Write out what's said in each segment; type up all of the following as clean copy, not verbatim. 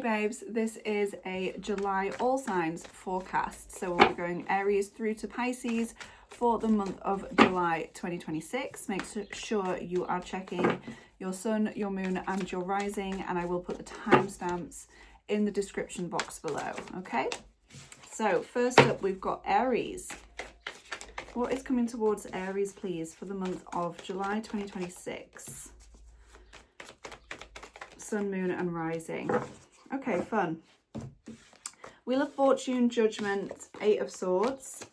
babes, this is a July all signs forecast. So we'll be going Aries through to Pisces for the month of July 2026. Make sure you are checking your sun, your moon and your rising, and I will put the timestamps in the description box below, okay? So first up, we've got Aries. What is coming towards Aries, please, for the month of July 2026? Sun, moon and rising. Okay, fun. Wheel of Fortune, Judgment, Eight of Swords.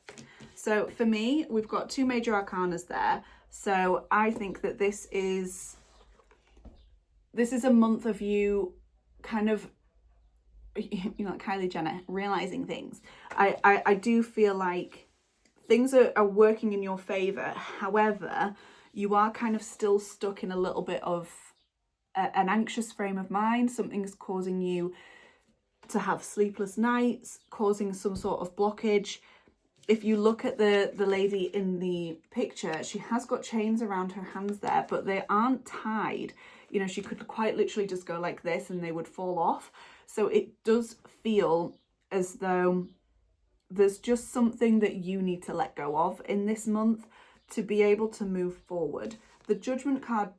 So for me, we've got two major arcanas there. So I think that this is a month of you kind of, you know, like Kylie Jenner, realizing things. I do feel like things are working in your favor. However, you are kind of still stuck in a little bit of an anxious frame of mind. Something's causing you to have sleepless nights, causing some sort of blockage. If you look at the lady in the picture, she has got chains around her hands there, but they aren't tied. You know, she could quite literally just go like this and they would fall off. So it does feel as though there's just something that you need to let go of in this month to be able to move forward. The Judgment card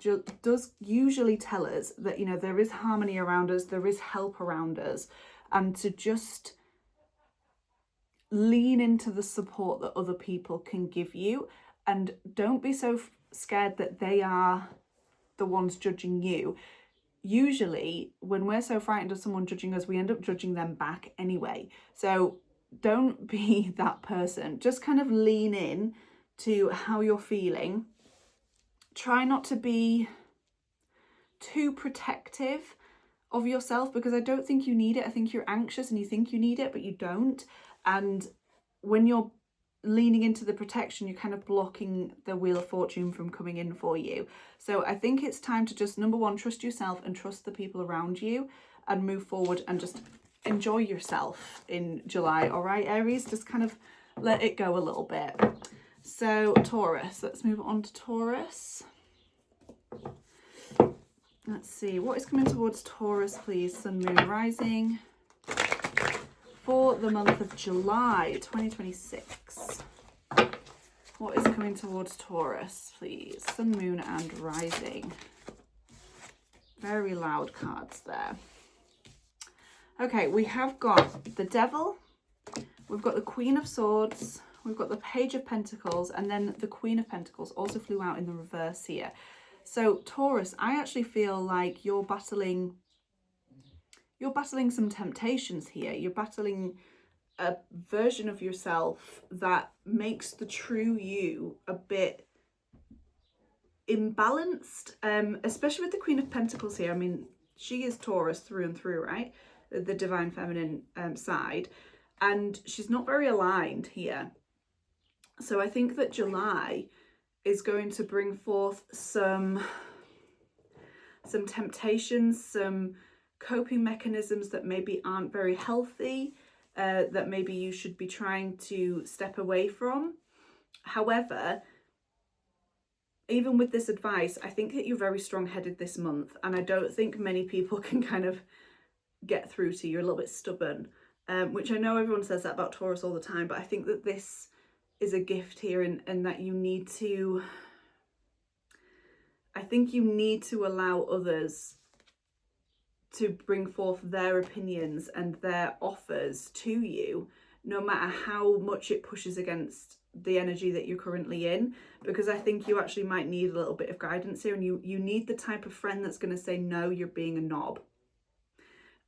does usually tell us that, you know, there is harmony around us, there is help around us, and to just lean into the support that other people can give you, and don't be so scared that they are the ones judging you. Usually when we're so frightened of someone judging us, we end up judging them back anyway. So don't be that person. Just kind of lean in to how you're feeling. Try not to be too protective of yourself, because I don't think you need it. I think you're anxious and you think you need it, but you don't. And when you're leaning into the protection, you're kind of blocking the Wheel of Fortune from coming in for you. So I think it's time to just, number one, trust yourself and trust the people around you and move forward and just enjoy yourself in July. All right, Aries, just kind of let it go a little bit. So Taurus, let's move on to Taurus. Let's see, what is coming towards Taurus, please? Sun, moon, rising for the month of July 2026. What is coming towards Taurus, please? Sun, moon and rising. Very loud cards there. Okay, we have got the Devil, we've got the Queen of Swords, we've got the Page of Pentacles, and then the Queen of Pentacles also flew out in the reverse here. So Taurus, I actually feel like you're battling some temptations here. You're battling a version of yourself that makes the true you a bit imbalanced, especially with the Queen of Pentacles here. I mean, she is Taurus through and through, right? The divine feminine side, and she's not very aligned here. So I think that July is going to bring forth some temptations, some coping mechanisms that maybe aren't very healthy, that maybe you should be trying to step away from. However, even with this advice, I think that you're very strong-headed this month, and I don't think many people can kind of get through to you. You're a little bit stubborn, which I know everyone says that about Taurus all the time, but I think that this is a gift here, and that you need to, I think you need to allow others to bring forth their opinions and their offers to you, no matter how much it pushes against the energy that you're currently in, because I think you actually might need a little bit of guidance here, and you need the type of friend that's going to say, no, you're being a knob.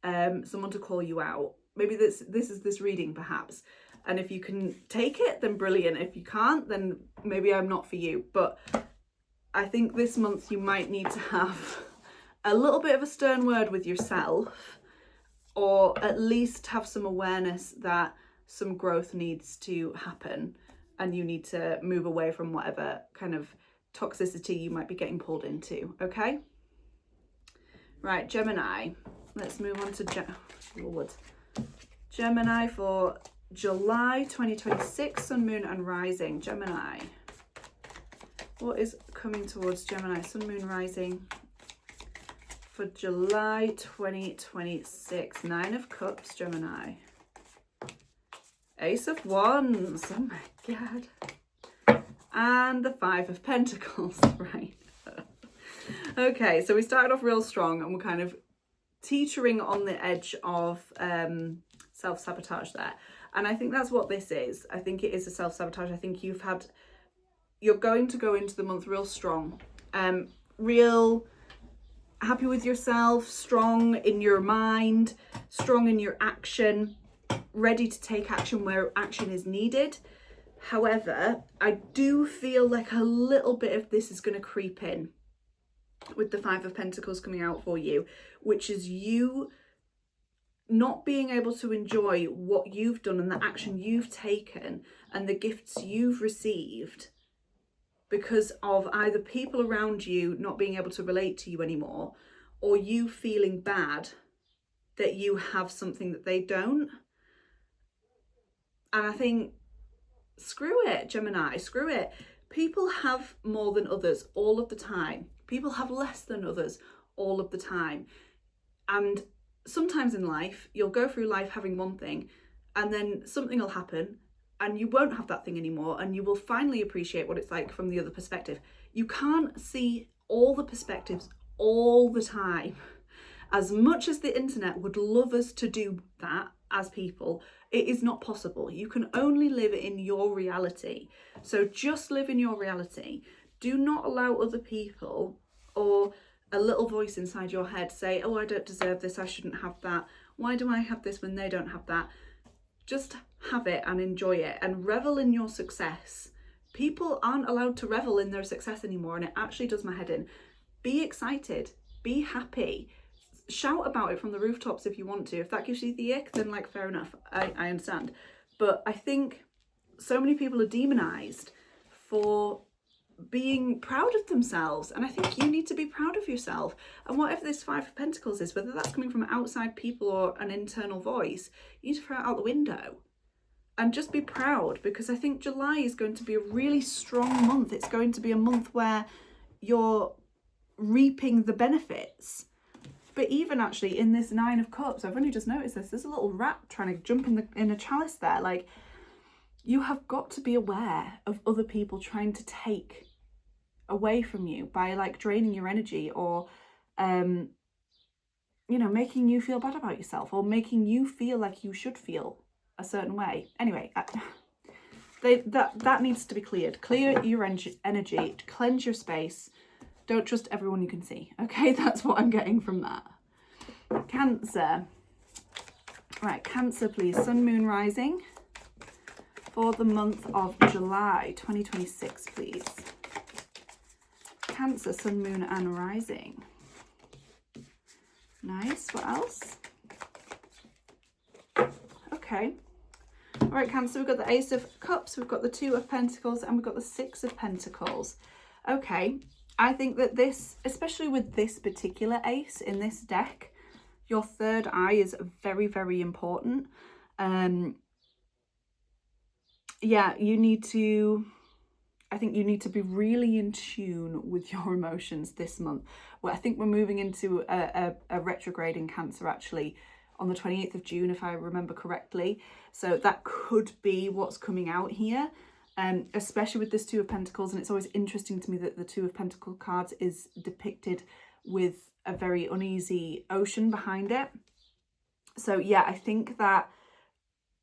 Someone to call you out. Maybe this is this reading perhaps, and if you can take it, then brilliant. If you can't, then maybe I'm not for you. But I think this month you might need to have a little bit of a stern word with yourself, or at least have some awareness that some growth needs to happen and you need to move away from whatever kind of toxicity you might be getting pulled into, okay? Right, Gemini. Let's move on to Gemini for July 2026, Sun, Moon and Rising. Gemini. What is coming towards Gemini, Sun, Moon, Rising for July 2026. 9 of Cups, Gemini. Ace of Wands. Oh my God. And the 5 of Pentacles. Right. Okay, so we started off real strong and we're kind of teetering on the edge of self-sabotage there. And I think that's what this is. I think it is a self-sabotage. I think you're going to go into the month real strong, real happy with yourself, strong in your mind, strong in your action, ready to take action where action is needed. However, I do feel like a little bit of this is going to creep in with the 5 of Pentacles coming out for you, which is you not being able to enjoy what you've done and the action you've taken and the gifts you've received because of either people around you not being able to relate to you anymore, or you feeling bad that you have something that they don't. And I think, screw it, Gemini, screw it. People have more than others all of the time. People have less than others all of the time. And sometimes in life, you'll go through life having one thing and then something will happen and you won't have that thing anymore, and you will finally appreciate what it's like from the other perspective. You can't see all the perspectives all the time. As much as the internet would love us to do that as people, it is not possible. You can only live in your reality. So just live in your reality. Do not allow other people or a little voice inside your head say, oh, I don't deserve this, I shouldn't have that. Why do I have this when they don't have that? Just have it and enjoy it and revel in your success. People aren't allowed to revel in their success anymore, and it actually does my head in. Be excited, be happy, shout about it from the rooftops if you want to. If that gives you the ick, then like fair enough, I understand. But I think so many people are demonized for being proud of themselves, and I think you need to be proud of yourself. And whatever this 5 of Pentacles is, whether that's coming from outside people or an internal voice, you need to throw it out the window and just be proud, because I think July is going to be a really strong month. It's going to be a month where you're reaping the benefits. But even actually in this 9 of Cups, I've only just noticed this, there's a little rat trying to jump in a chalice there. Like, you have got to be aware of other people trying to take away from you by like draining your energy, or you know, making you feel bad about yourself, or making you feel like you should feel a certain way. Anyway, that needs to be cleared. Clear your energy, cleanse your space. Don't trust everyone you can see. Okay, that's what I'm getting from that. Cancer. Right, Cancer, please. Sun, Moon, Rising for the month of July 2026, please. Cancer, Sun, Moon, and Rising. Nice. What else? Okay. All right, Cancer, we've got the Ace of Cups, we've got the 2 of Pentacles, and we've got the 6 of Pentacles. Okay. I think that this, especially with this particular ace in this deck, your third eye is very, very important. Yeah, you need to, I think you need to be really in tune with your emotions this month. Well, I think we're moving into a retrograde in Cancer actually on the 28th of June, if I remember correctly. So that could be what's coming out here. Especially with this 2 of Pentacles, and it's always interesting to me that the 2 of Pentacles cards is depicted with a very uneasy ocean behind it. So yeah, I think that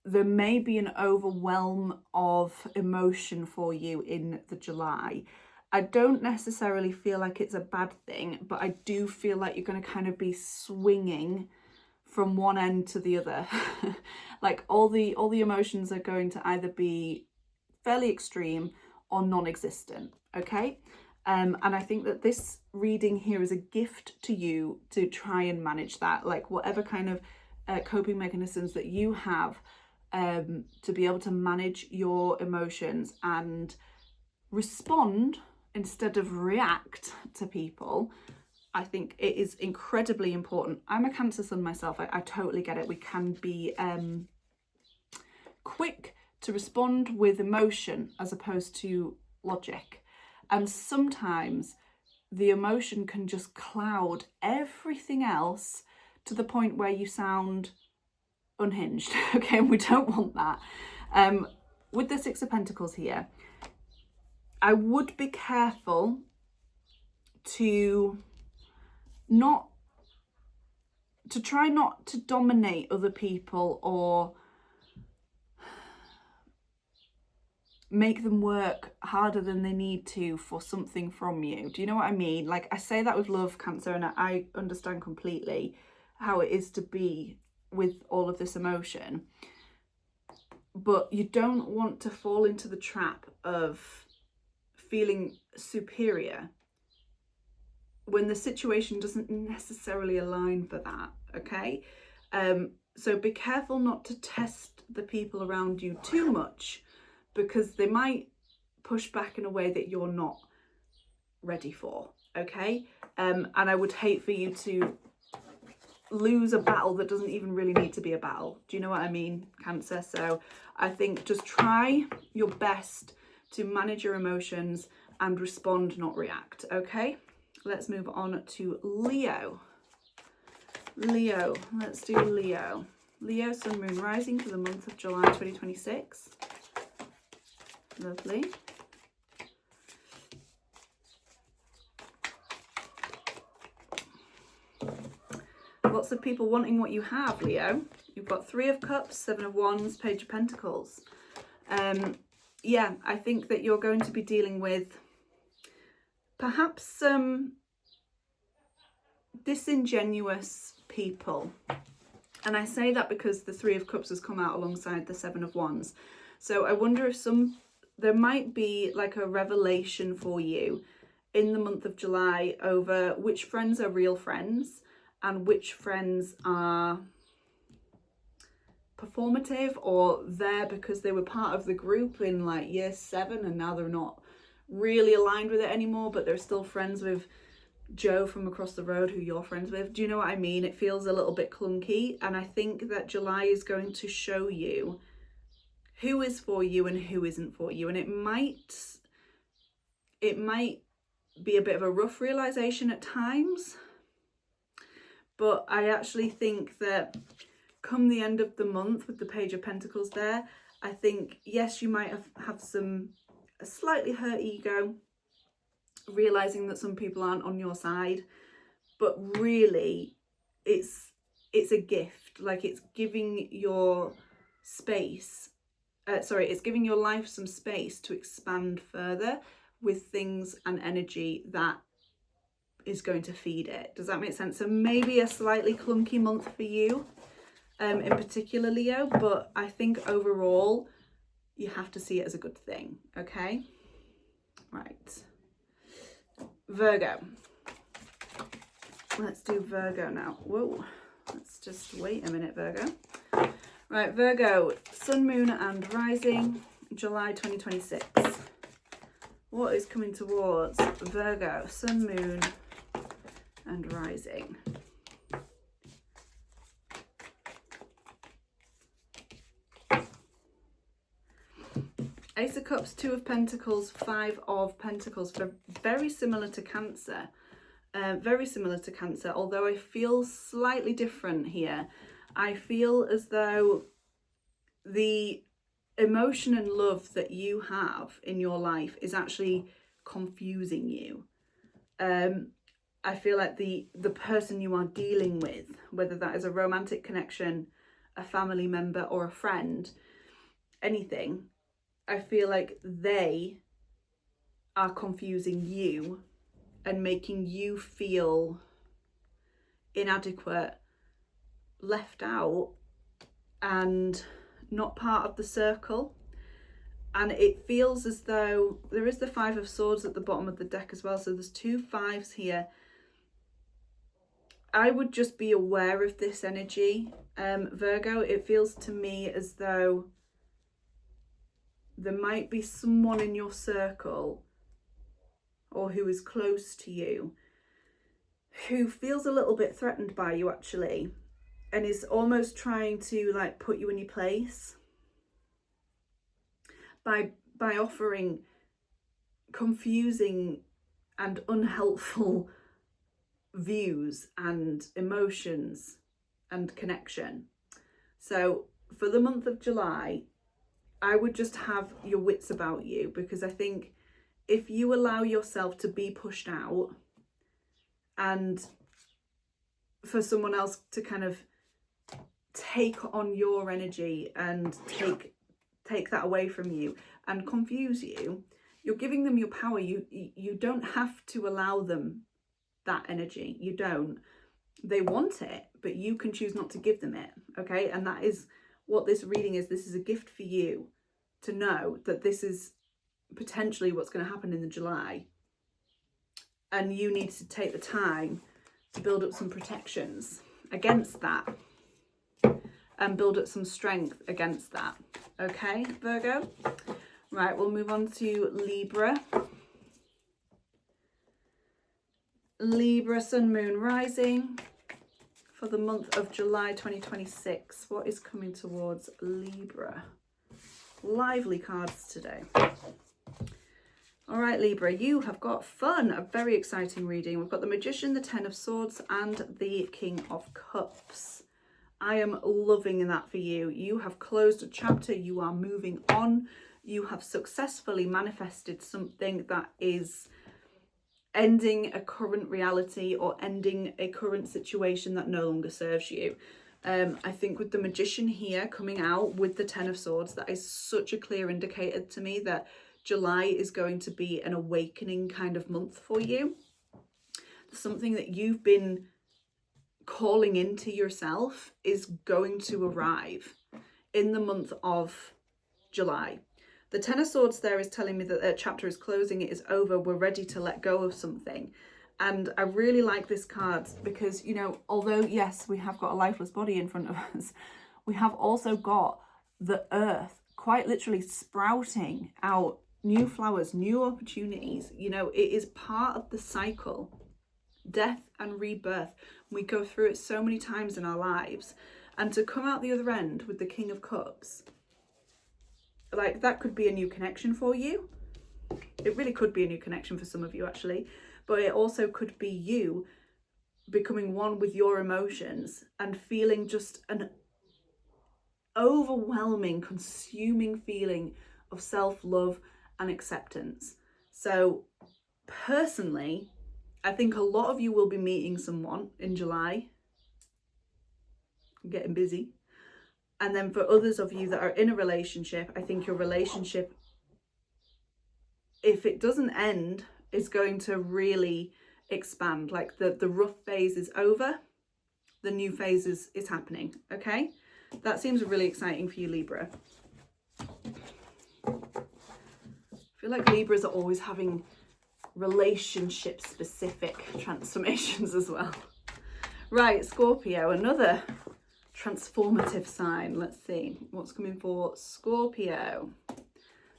there may be an overwhelm of emotion for you in the July. I don't necessarily feel like it's a bad thing, but I do feel like you're going to kind of be swinging from one end to the other. Like all the emotions are going to either be fairly extreme or non-existent. Okay, and I think that this reading here is a gift to you to try and manage that, like whatever kind of coping mechanisms that you have, to be able to manage your emotions and respond instead of react to people. I think it is incredibly important. I'm a Cancer Sun myself. I totally get it. We can be quick to respond with emotion as opposed to logic. And sometimes the emotion can just cloud everything else to the point where you sound unhinged. Okay, and we don't want that. With the Six of Pentacles here, I would be careful to try not to dominate other people or make them work harder than they need to for something from you. Do you know what I mean? Like, I say that with love, Cancer, and I understand completely how it is to be with all of this emotion. But you don't want to fall into the trap of feeling superior when the situation doesn't necessarily align for that, okay? So be careful not to test the people around you too much, because they might push back in a way that you're not ready for, okay? And I would hate for you to lose a battle that doesn't even really need to be a battle. Do you know what I mean, Cancer? So I think just try your best to manage your emotions and respond, not react, okay? Let's move on to Leo. Leo, let's do Leo. Leo, Sun, Moon, Rising for the month of July 2026. Lovely. Lots of people wanting what you have, Leo. You've got Three of Cups, Seven of Wands, Page of Pentacles. Yeah, I think that you're going to be dealing with perhaps some disingenuous people. And I say that because the Three of Cups has come out alongside the Seven of Wands. So I wonder if there might be like a revelation for you in the month of July over which friends are real friends and which friends are performative or there because they were part of the group in like year 7 and now they're not really aligned with it anymore, but they're still friends with Joe from across the road who you're friends with. Do you know what I mean? It feels a little bit clunky, and I think that July is going to show you who is for you and who isn't for you. And it might be a bit of a rough realization at times, but I actually think that come the end of the month with the Page of Pentacles there, I think, yes, you might have a slightly hurt ego, realizing that some people aren't on your side, but really it's a gift. Like, it's giving your space, it's giving your life some space to expand further with things and energy that is going to feed it. Does that make sense? So maybe a slightly clunky month for you, in particular, Leo, but I think overall you have to see it as a good thing, okay? Right. Virgo. Let's do Virgo now. Whoa, let's just wait a minute, Virgo. Right, Virgo, Sun, Moon and Rising, July 2026. What is coming towards Virgo, Sun, Moon and Rising? Ace of Cups, Two of Pentacles, Five of Pentacles, for very similar to Cancer. Very similar to Cancer, although I feel slightly different here. I feel as though the emotion and love that you have in your life is actually confusing you. I feel like the person you are dealing with, whether that is a romantic connection, a family member or a friend, anything, I feel like they are confusing you and making you feel inadequate, left out and not part of the circle. And it feels as though there is the Five of Swords at the bottom of the deck as well, so there's two fives here. I would just be aware of this energy, Virgo. It feels to me as though there might be someone in your circle or who is close to you who feels a little bit threatened by you actually, and is almost trying to like put you in your place by offering confusing and unhelpful views and emotions and connection. So for the month of July, I would just have your wits about you, because I think if you allow yourself to be pushed out and for someone else to kind of take on your energy and take that away from you and confuse you, you're giving them your power. You don't have to allow them that energy. You don't. They want it, but you can choose not to give them it. Okay, and that is what this reading is. This is a gift for you to know that this is potentially what's going to happen in the July, and you need to take the time to build up some protections against that and build up some strength against that. Okay, Virgo? Right, we'll move on to Libra. Libra, Sun, Moon, Rising for the month of July 2026. What is coming towards Libra? Lively cards today. All right, Libra, you have got fun. A very exciting reading. We've got the Magician, the Ten of Swords, and the King of Cups. I am loving that for you. You have closed a chapter. You are moving on. You have successfully manifested something that is ending a current reality or ending a current situation that no longer serves you. I think with the Magician here coming out with the Ten of Swords, that is such a clear indicator to me that July is going to be an awakening kind of month for you. Something that you've been calling into yourself is going to arrive in the month of July. The Ten of Swords there is telling me that the chapter is closing, it is over, we're ready to let go of something. And I really like this card because, you know, although, yes, we have got a lifeless body in front of us, we have also got the earth quite literally sprouting out new flowers, new opportunities. You know, it is part of the cycle, death and rebirth. We go through it so many times in our lives. And to come out the other end with the King of Cups, like, that could be a new connection for you. It really could be a new connection for some of you, actually. But it also could be you becoming one with your emotions and feeling just an overwhelming, consuming feeling of self-love and acceptance. So personally, I think a lot of you will be meeting someone in July. I'm getting busy. And then for others of you that are in a relationship, I think your relationship, if it doesn't end, is going to really expand. Like the rough phase is over, the new phase is happening. Okay, that seems really exciting for you, Libra. I feel like Libras are always having relationship specific transformations as well. Right, Scorpio, another transformative sign. Let's see what's coming for Scorpio.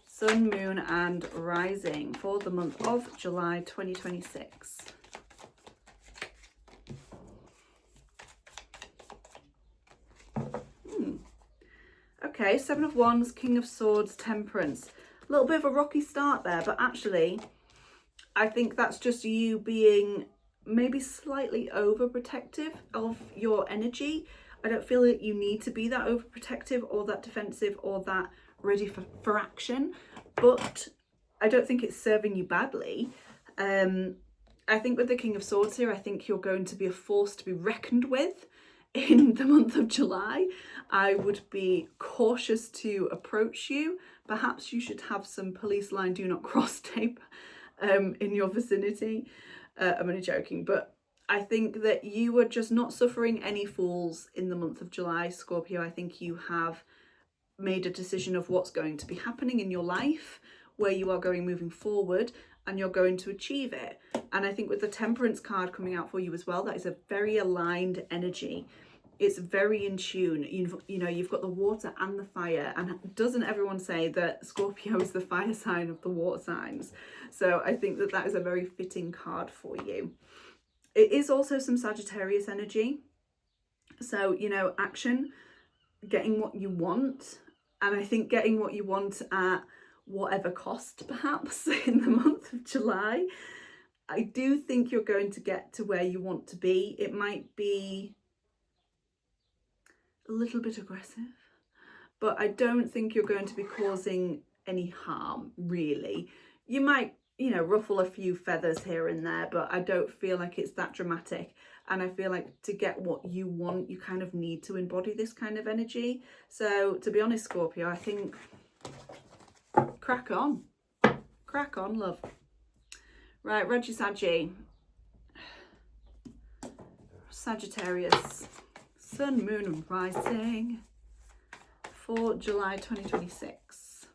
Sun, Moon, and Rising for the month of July 2026. Okay, Seven of Wands, King of Swords, Temperance. A little bit of a rocky start there, but actually, I think that's just you being maybe slightly overprotective of your energy. I don't feel that you need to be that overprotective or that defensive or that ready for action, but I don't think it's serving you badly. I think with the King of Swords here, I think you're going to be a force to be reckoned with in the month of July. I would be cautious to approach you. Perhaps you should have some police line do not cross tape in your vicinity. I'm only joking, but I think that you are just not suffering any fools in the month of July, Scorpio. I think you have made a decision of what's going to be happening in your life, where you are going moving forward, and you're going to achieve it. And I think with the Temperance card coming out for you as well, that is a very aligned energy. It's very in tune. You know, you've got the water and the fire. And doesn't everyone say that Scorpio is the fire sign of the water signs? So I think that that is a very fitting card for you. It is also some Sagittarius energy. So, you know, action, getting what you want. And I think getting what you want at whatever cost, perhaps, in the month of July. I do think you're going to get to where you want to be. It might be a little bit aggressive, but I don't think you're going to be causing any harm, really. You might, you know, ruffle a few feathers here and there, but I don't feel like it's that dramatic. And I feel like to get what you want, you kind of need to embody this kind of energy. So to be honest, Scorpio, I think crack on. Crack on, love. Right, Reggie Saggy. Sagittarius. Sun, Moon and Rising for July 2026.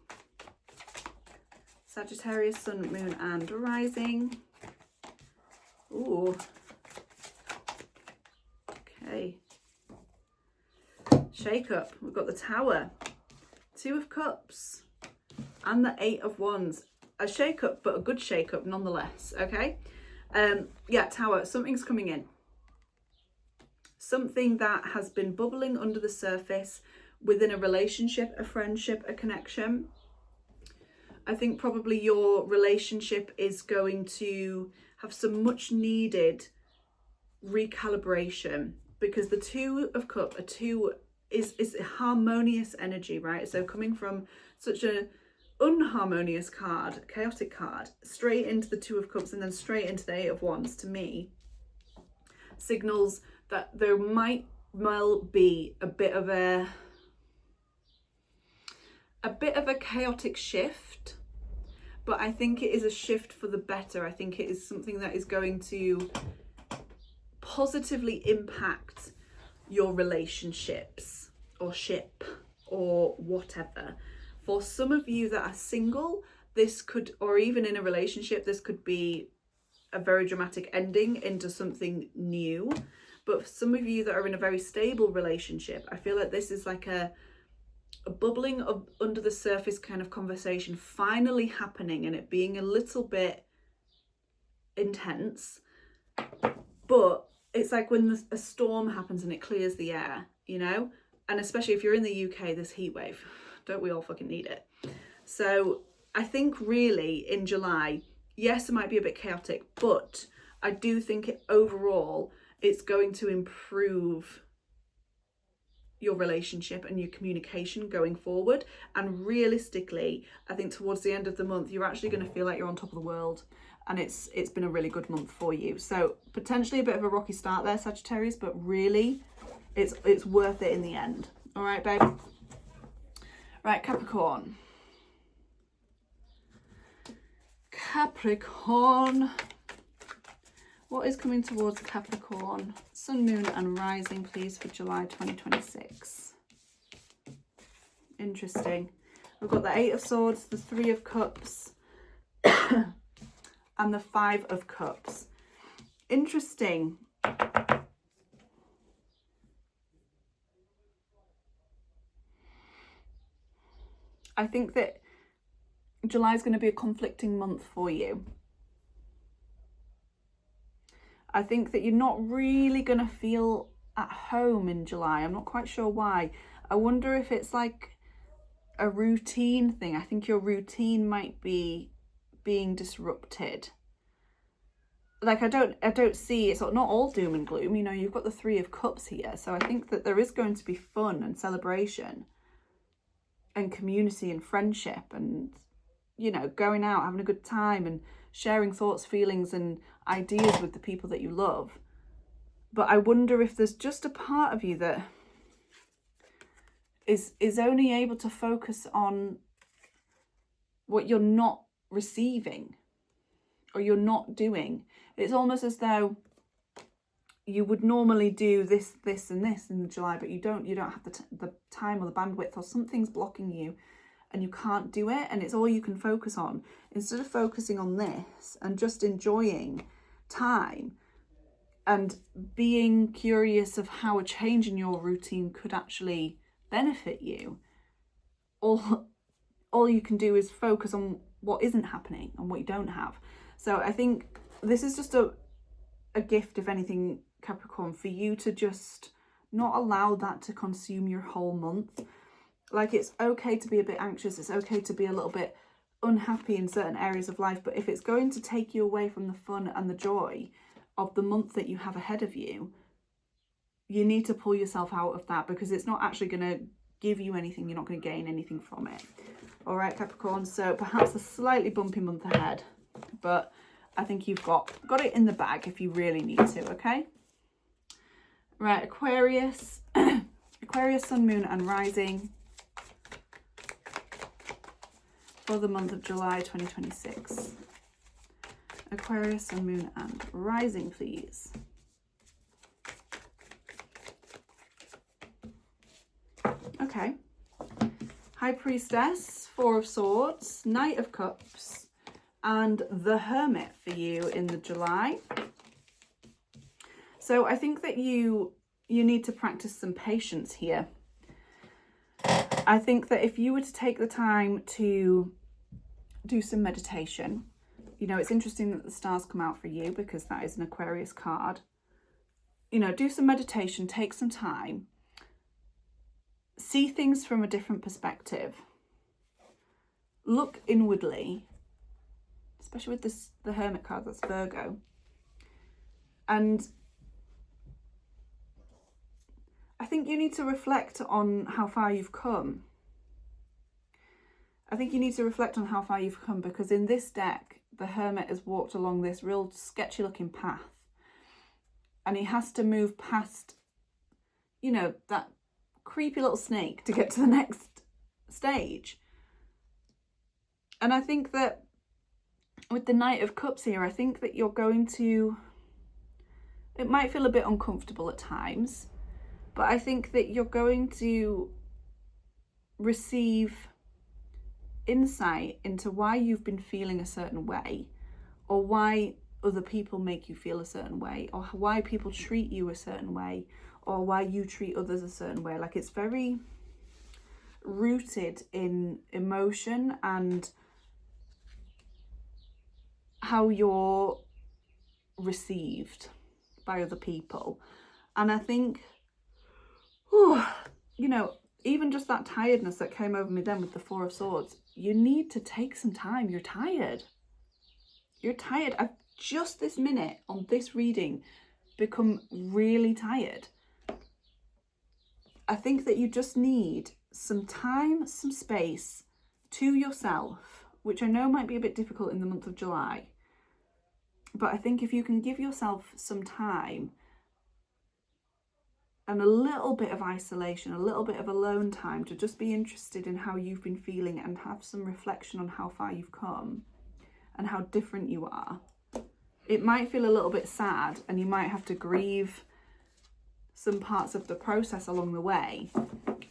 Sagittarius, Sun, Moon and Rising. Ooh. Okay. Shake up. We've got the Tower, Two of Cups and the Eight of Wands. A shake up, but a good shake up nonetheless. Okay. Yeah, Tower, something's coming in. Something that has been bubbling under the surface within a relationship, a friendship, a connection. I think probably your relationship is going to have some much needed recalibration, because the Two of Cups is a harmonious energy, right? So coming from such an unharmonious card, chaotic card, straight into the Two of Cups and then straight into the Eight of Wands, to me signals that there might well be a bit of a chaotic shift, but I think it is a shift for the better. I think it is something that is going to positively impact your relationships or ship or whatever. For some of you that are single, this could, or even in a relationship, this could be a very dramatic ending into something new. But for some of you that are in a very stable relationship, I feel like this is like a bubbling of under the surface kind of conversation finally happening, and it being a little bit intense. But it's like when a storm happens and it clears the air, you know? And especially if you're in the UK, this heat wave, don't we all fucking need it? So I think really in July, yes, it might be a bit chaotic, but I do think overall it's going to improve your relationship and your communication going forward. And realistically, I think towards the end of the month, you're actually going to feel like you're on top of the world. And it's been a really good month for you. So potentially a bit of a rocky start there, Sagittarius, but really it's worth it in the end. All right, babe? Right, Capricorn. Capricorn. What is coming towards Capricorn? Sun, Moon and Rising, please, for July 2026. Interesting. We've got the Eight of Swords, the Three of Cups, and the Five of Cups. Interesting. I think that July is going to be a conflicting month for you. I think that you're not really going to feel at home in July. I'm not quite sure why. I wonder if it's like a routine thing. I think your routine might be being disrupted. Like I don't see, it's not all doom and gloom. You know, you've got the Three of Cups here. So I think that there is going to be fun and celebration and community and friendship and, you know, going out, having a good time and sharing thoughts, feelings and ideas with the people that you love. But I wonder if there's just a part of you that is only able to focus on what you're not receiving or you're not doing. It's almost as though you would normally do this and this in July, but you don't have the time or the bandwidth, or something's blocking you and you can't do it, and it's all you can focus on. Instead of focusing on this and just enjoying time and being curious of how a change in your routine could actually benefit you, all you can do is focus on what isn't happening and what you don't have. So I think this is just a gift, if anything, Capricorn, for you to just not allow that to consume your whole month. Like, it's okay to be a bit anxious. It's okay to be a little bit unhappy in certain areas of life, but if it's going to take you away from the fun and the joy of the month that you have ahead of you, you need to pull yourself out of that, because it's not actually going to give you anything. You're not going to gain anything from it. All right, Capricorn, so perhaps a slightly bumpy month ahead, but I think you've got it in the bag if you really need to, okay? Right, Aquarius, Aquarius, Sun, Moon and Rising for the month of July 2026. Aquarius, Sun, Moon and Rising, please. Okay. High Priestess, Four of Swords, Knight of Cups, and the Hermit for you in the July. So I think that you need to practice some patience here. I think that if you were to take the time to do some meditation, you know, it's interesting that the stars come out for you because that is an Aquarius card. You know, do some meditation, take some time, see things from a different perspective, look inwardly, especially with the Hermit card, that's Virgo, and I think you need to reflect on how far you've come. I think you need to reflect on how far you've come, because in this deck, the Hermit has walked along this real sketchy looking path, and he has to move past, you know, that creepy little snake to get to the next stage. And I think that with the Knight of Cups here, I think that you're going to, it might feel a bit uncomfortable at times, but I think that you're going to receive insight into why you've been feeling a certain way, or why other people make you feel a certain way, or why people treat you a certain way, or why you treat others a certain way. Like, it's very rooted in emotion and how you're received by other people. And I think, you know, even just that tiredness that came over me then with the Four of Swords, you need to take some time. You're tired. You're tired. I've just this minute on this reading become really tired. I think that you just need some time, some space to yourself, which I know might be a bit difficult in the month of July. But I think if you can give yourself some time and a little bit of isolation, a little bit of alone time to just be interested in how you've been feeling and have some reflection on how far you've come and how different you are, it might feel a little bit sad, and you might have to grieve some parts of the process along the way,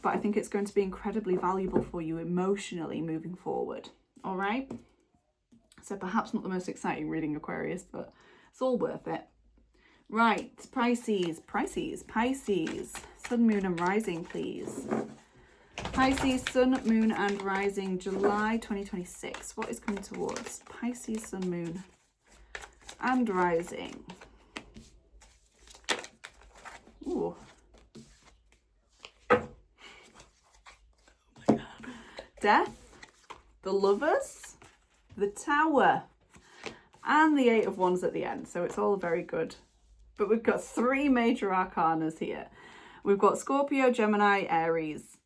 but I think it's going to be incredibly valuable for you emotionally moving forward. All right, so perhaps not the most exciting reading, Aquarius, but it's all worth it. Right, Pisces, Sun, Moon and Rising, please. Pisces, Sun, Moon and Rising, July 2026. What is coming towards Pisces, Sun, Moon and Rising? Ooh. Oh my God. Death, the Lovers, the Tower, and the Eight of Wands at the end. So it's all very good. But we've got three major arcanas here. We've got Scorpio, Gemini, Aries.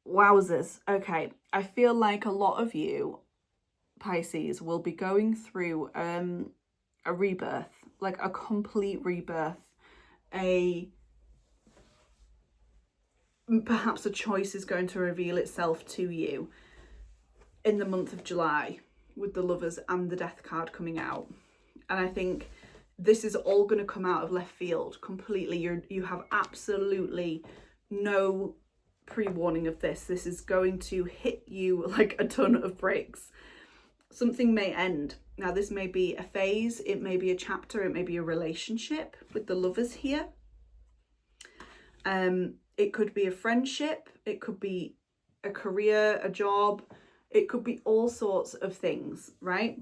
Wowzers. Okay, I feel like a lot of you, Pisces, will be going through a rebirth, like a complete rebirth. Perhaps a choice is going to reveal itself to you in the month of July with the Lovers and the Death card coming out. And I think this is all going to come out of left field completely. You have absolutely no pre-warning of this. This is going to hit you like a ton of bricks. Something may end. Now, this may be a phase, it may be a chapter, it may be a relationship with the Lovers here. It could be a friendship, it could be a career, a job, it could be all sorts of things, right?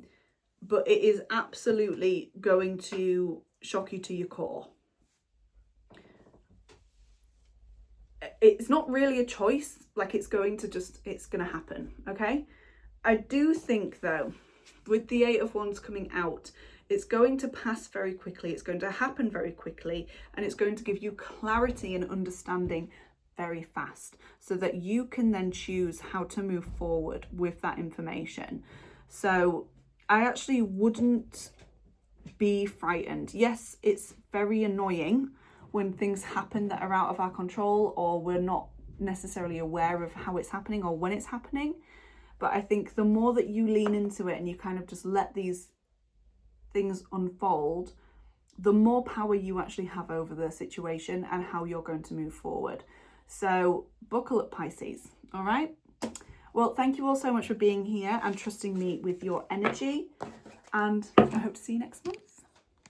But it is absolutely going to shock you to your core. It's not really a choice, like it's going to happen, okay? I do think though, with the Eight of Wands coming out, it's going to pass very quickly, it's going to happen very quickly, and it's going to give you clarity and understanding very fast, so that you can then choose how to move forward with that information. So I actually wouldn't be frightened. Yes, it's very annoying when things happen that are out of our control, or we're not necessarily aware of how it's happening or when it's happening. But I think the more that you lean into it and you kind of just let these things unfold, the more power you actually have over the situation and how you're going to move forward. So buckle up, Pisces. All right. Well, thank you all so much for being here and trusting me with your energy. And I hope to see you next month.